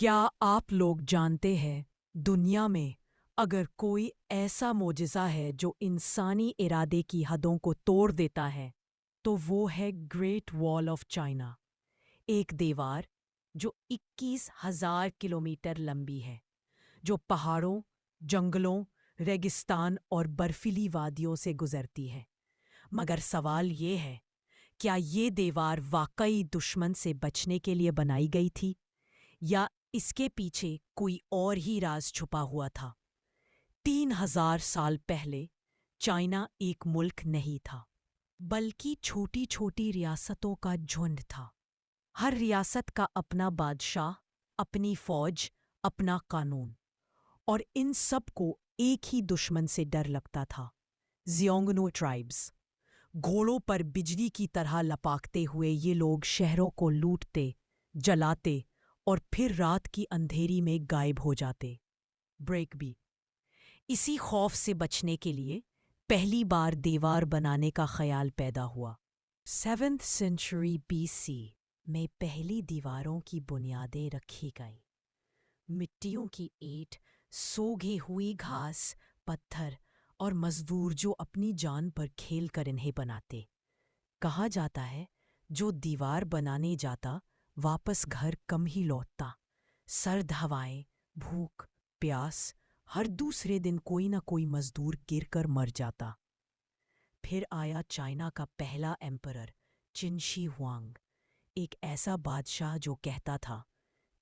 کیا آپ لوگ جانتے ہیں دنیا میں اگر کوئی ایسا معجزہ ہے جو انسانی ارادے کی حدوں کو توڑ دیتا ہے تو وہ ہے گریٹ وال آف چائنا، ایک دیوار جو 21,000 کلومیٹر لمبی ہے، جو پہاڑوں، جنگلوں، ریگستان اور برفیلی وادیوں سے گزرتی ہے۔ مگر سوال یہ ہے، کیا یہ دیوار واقعی دشمن سے بچنے کے لیے بنائی گئی تھی یا اس کے پیچھے کوئی اور ہی راز چھپا ہوا تھا؟ 3,000 سال پہلے چائنا ایک ملک نہیں تھا، بلکہ چھوٹی چھوٹی ریاستوں کا جھنڈ تھا۔ ہر ریاست کا اپنا بادشاہ، اپنی فوج، اپنا قانون، اور ان سب کو ایک ہی دشمن سے ڈر لگتا تھا، زیونگنو ٹرائبز۔ گھوڑوں پر بجلی کی طرح لپاکتے ہوئے یہ لوگ شہروں کو لوٹتے، جلاتے اور پھر رات کی اندھیری میں غائب ہو جاتے۔ بریک بھی اسی خوف سے بچنے کے لیے پہلی بار دیوار بنانے کا خیال پیدا ہوا۔ 7ویں سینچری BC میں پہلی دیواروں کی بنیادیں رکھی گئیں۔ مٹیوں کی اینٹ، سوگھی ہوئی گھاس، پتھر اور مزدور جو اپنی جان پر کھیل کر انہیں بناتے۔ کہا جاتا ہے جو دیوار بنانے جاتا واپس گھر کم ہی لوٹتا۔ سرد ہوائیں، بھوک، پیاس، ہر دوسرے دن کوئی نہ کوئی مزدور گر کر مر جاتا۔ پھر آیا چائنا کا پہلا ایمپرر چن شی ہوانگ، ایک ایسا بادشاہ جو کہتا تھا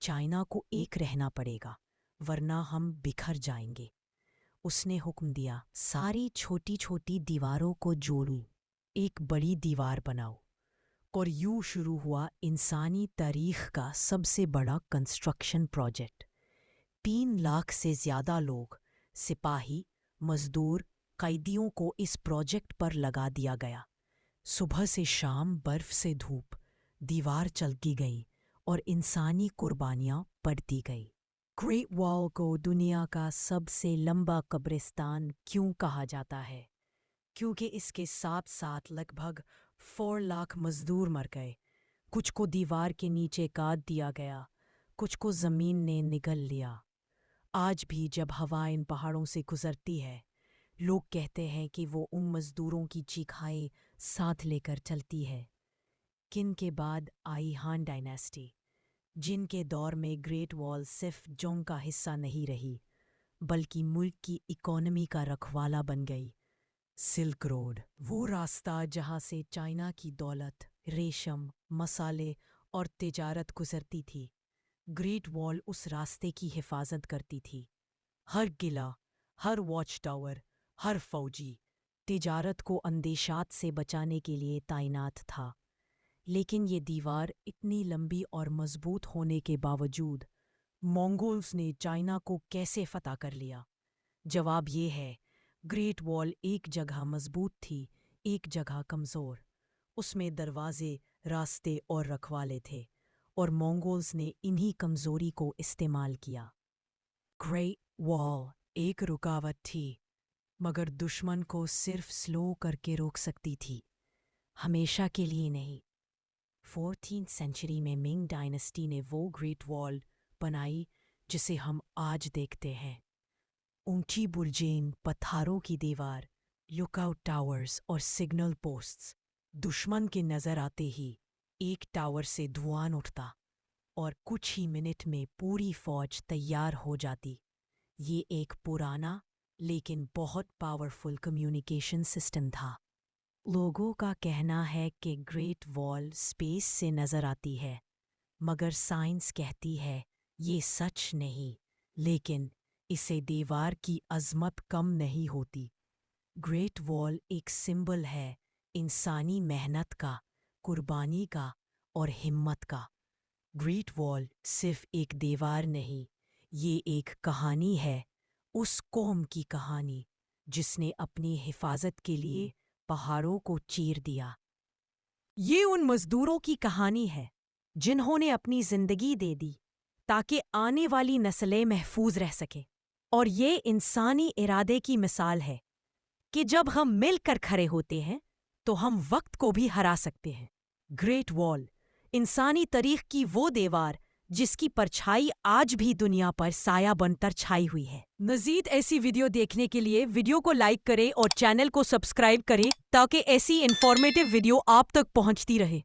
چائنا کو ایک رہنا پڑے گا ورنہ ہم بکھر جائیں گے۔ اس نے حکم دیا ساری چھوٹی چھوٹی دیواروں کو جوڑو، ایک بڑی دیوار بناؤ، اور یوں شروع ہوا انسانی تاریخ کا سب سے بڑا کنسٹرکشن پروجیکٹ۔ 3 لاکھ سے زیادہ لوگ، سپاہی، مزدور، قیدیوں کو اس پروجیکٹ پر لگا دیا گیا۔ صبح سے شام، برف سے دھوپ، دیوار چلتی گئی اور انسانی قربانیاں پڑتی گئی۔ گریٹ وال کو دنیا کا سب سے لمبا قبرستان کیوں کہا جاتا ہے؟ کیونکہ اس کے ساتھ ساتھ لگ بھگ 4 لاکھ مزدور مر گئے، کچھ کو دیوار کے نیچے کاٹ دیا گیا، کچھ کو زمین نے نگل لیا۔ آج بھی جب ہوا ان پہاڑوں سے گزرتی ہے، لوگ کہتے ہیں کہ وہ ان مزدوروں کی چیخائیں ساتھ لے کر چلتی ہے۔ کن کے بعد آئی ہان ڈائنیسٹی، جن کے دور میں گریٹ وال صرف جنگ کا حصہ نہیں رہی بلکہ ملک کی اکانومی کا رکھوالا بن گئی۔ سلک روڈ، وہ راستہ جہاں سے چائنا کی دولت، ریشم، مسالے اور تجارت گزرتی تھی، گریٹ وال اس راستے کی حفاظت کرتی تھی۔ ہر قلعہ، ہر واچ ٹاور، ہر فوجی تجارت کو اندیشات سے بچانے کے لیے تعینات تھا۔ لیکن یہ دیوار اتنی لمبی اور مضبوط ہونے کے باوجود مونگولز نے چائنا کو کیسے فتح کر لیا؟ جواب یہ ہے، گریٹ وال ایک جگہ مضبوط تھی، ایک جگہ کمزور۔ اس میں دروازے، راستے اور رکھوالے تھے، اور مونگولز نے انہی کمزوری کو استعمال کیا۔ گریٹ وال ایک رکاوٹ تھی، مگر دشمن کو صرف سلو کر کے روک سکتی تھی، ہمیشہ کے لیے نہیں۔ 14ویں سینچری میں منگ ڈائنیسٹی نے وہ گریٹ وال بنائی جسے ہم آج دیکھتے ہیں۔ اونچی برجیں، پتھروں کی دیوار، لک آؤٹ ٹاورز اور سگنل پوسٹس۔ دشمن کے نظر آتے ہی ایک ٹاور سے دھواں اٹھتا اور کچھ ہی منٹ میں پوری فوج تیار ہو جاتی۔ یہ ایک پرانا لیکن بہت پاورفل کمیونیکیشن سسٹم تھا۔ لوگوں کا کہنا ہے کہ گریٹ وال اسپیس سے نظر آتی ہے، مگر سائنس کہتی ہے یہ سچ نہیں، لیکن اسے دیوار کی عظمت کم نہیں ہوتی۔ گریٹ وال ایک سمبل ہے انسانی محنت کا، قربانی کا اور ہمت کا۔ گریٹ وال صرف ایک دیوار نہیں، یہ ایک کہانی ہے، اس قوم کی کہانی جس نے اپنی حفاظت کے لیے پہاڑوں کو چیر دیا۔ یہ ان مزدوروں کی کہانی ہے جنہوں نے اپنی زندگی دے دی تاکہ آنے والی نسلیں محفوظ رہ سکیں، اور یہ انسانی ارادے کی مثال ہے کہ جب ہم مل کر کھڑے ہوتے ہیں تو ہم وقت کو بھی ہرا سکتے ہیں۔ گریٹ وال انسانی تاریخ کی وہ دیوار جس کی پرچھائی آج بھی دنیا پر سایہ بن کر چھائی ہوئی ہے۔ مزید ایسی ویڈیو دیکھنے کے لیے ویڈیو کو لائک کریں اور چینل کو سبسکرائب کریں تاکہ ایسی انفارمیٹیو ویڈیو آپ تک پہنچتی رہے۔